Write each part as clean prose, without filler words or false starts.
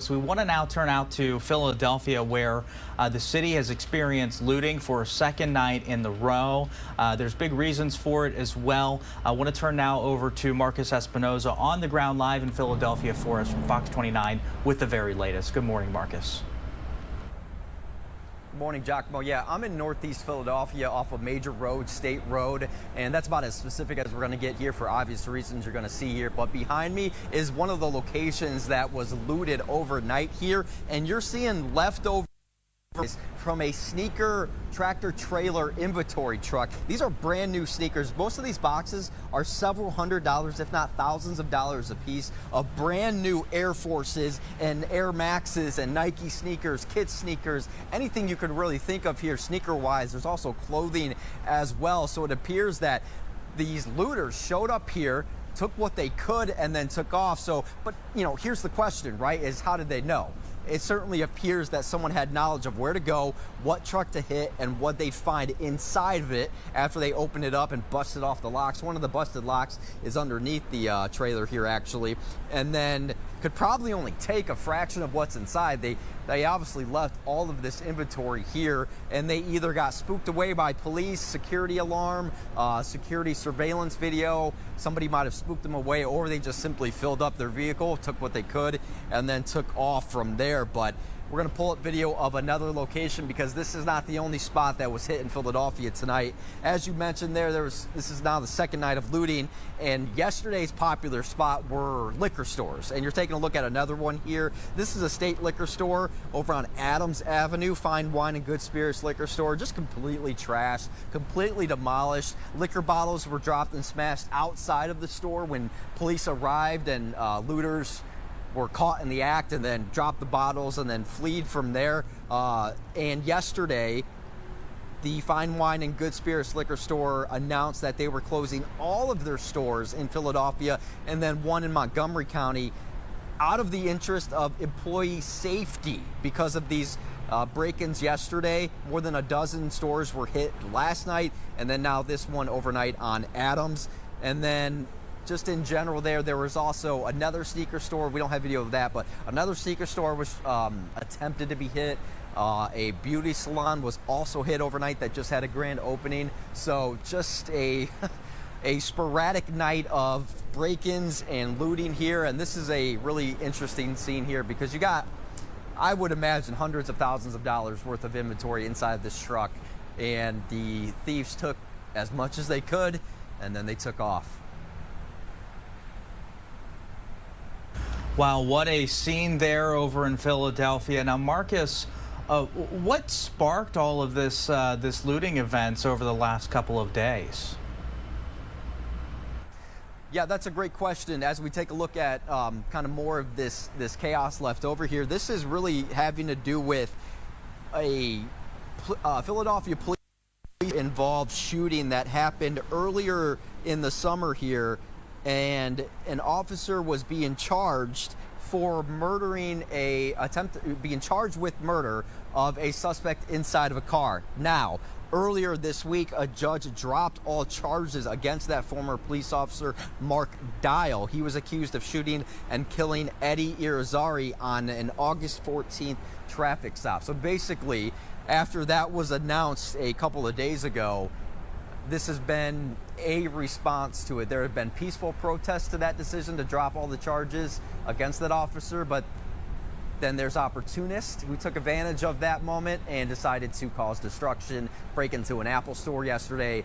Marcus. We want to now turn out to Philadelphia, where the city has experienced looting for a second night in the row. There's big reasons for it as well. I want to turn now over to Marcus Espinoza on the ground live in Philadelphia for us from Fox 29 with the very latest. Good morning, Marcus. Good morning, Giacomo. Yeah, I'm in Northeast Philadelphia off a major road, State Road, and that's about as specific as we're going to get here for obvious reasons you're going to see here. But behind me is one of the locations that was looted overnight here, and you're seeing leftovers from a sneaker tractor trailer inventory truck. These are brand new sneakers. Most of these boxes are several $100s, if not thousands of dollars a piece, of brand new Air Forces and Air Maxes and Nike sneakers, kids sneakers, anything you could really think of here sneaker wise. There's also clothing as well. So it appears that these looters showed up here, took what they could, and then took off. So, but you know, here's the question, right, is how did they know? It certainly appears that someone had knowledge of where to go, what truck to hit, and what they'd find inside of it after they opened it up and busted off the locks. One of the busted locks is underneath the trailer here, actually, and then could probably only take a fraction of what's inside. They obviously left all of this inventory here, and they either got spooked away by police, security alarm, security surveillance video. Somebody might have spooked them away, or they just simply filled up their vehicle, took what they could, and then took off from there. But we're going to pull up video of another location because this is not the only spot that was hit in Philadelphia tonight. As you mentioned this is now the second night of looting, and yesterday's popular spot were liquor stores. And you're taking a look at another one here. This is a State liquor store over on Adams Avenue, fine wine and good spirits liquor store, just completely trashed, completely demolished. Liquor bottles were dropped and smashed outside of the store when police arrived, and looters were caught in the act and then dropped the bottles and then fled from there. And yesterday, the Fine Wine and Good Spirits liquor store announced that they were closing all of their stores in Philadelphia and then one in Montgomery County out of the interest of employee safety because of these break-ins yesterday. More than a dozen stores were hit last night, and then now this one overnight on Adams. And then just in general there was also another sneaker store. We don't have video of that, but another sneaker store was attempted to be hit. A beauty salon was also hit overnight that just had a grand opening. So just a sporadic night of break-ins and looting here. And this is a really interesting scene here because you got, I would imagine, hundreds of thousands of dollars worth of inventory inside this truck. And the thieves took as much as they could, and then they took off. Wow, what a scene there over in Philadelphia. Now, Marcus, what sparked all of this looting events over the last couple of days? Yeah, that's a great question. As we take a look at kind of more of this chaos left over here, this is really having to do with a Philadelphia police involved shooting that happened earlier in the summer here. And an officer was being charged for being charged with murder of a suspect inside of a car. Now, earlier this week, a judge dropped all charges against that former police officer, Mark Dial. He was accused of shooting and killing Eddie Irizarry on an August 14th traffic stop. So basically, after that was announced a couple of days ago, this has been a response to it. There have been peaceful protests to that decision to drop all the charges against that officer, but then there's opportunists who took advantage of that moment and decided to cause destruction, break into an Apple store yesterday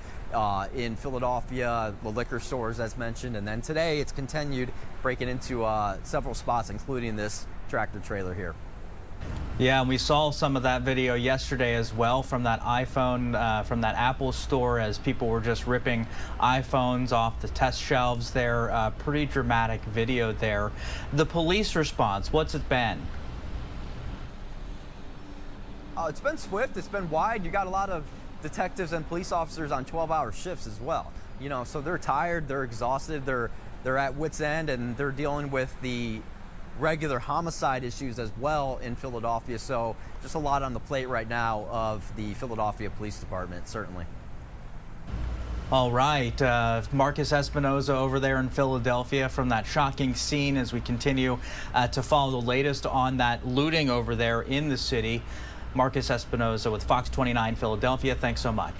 in Philadelphia, the liquor stores as mentioned, and then today it's continued breaking into several spots, including this tractor trailer here. Yeah, and we saw some of that video yesterday as well from that iPhone, from that Apple store, as people were just ripping iPhones off the test shelves there. Pretty dramatic video there. The police response, what's it been? It's been swift, it's been wide. You got a lot of detectives and police officers on 12-hour shifts as well. You know, so they're tired, they're exhausted, they're at wit's end, and they're dealing with the regular homicide issues as well in Philadelphia. So just a lot on the plate right now of the Philadelphia Police Department, certainly. All right, Marcus Espinoza over there in Philadelphia from that shocking scene as we continue to follow the latest on that looting over there in the city. Marcus Espinoza with Fox 29 Philadelphia. Thanks so much.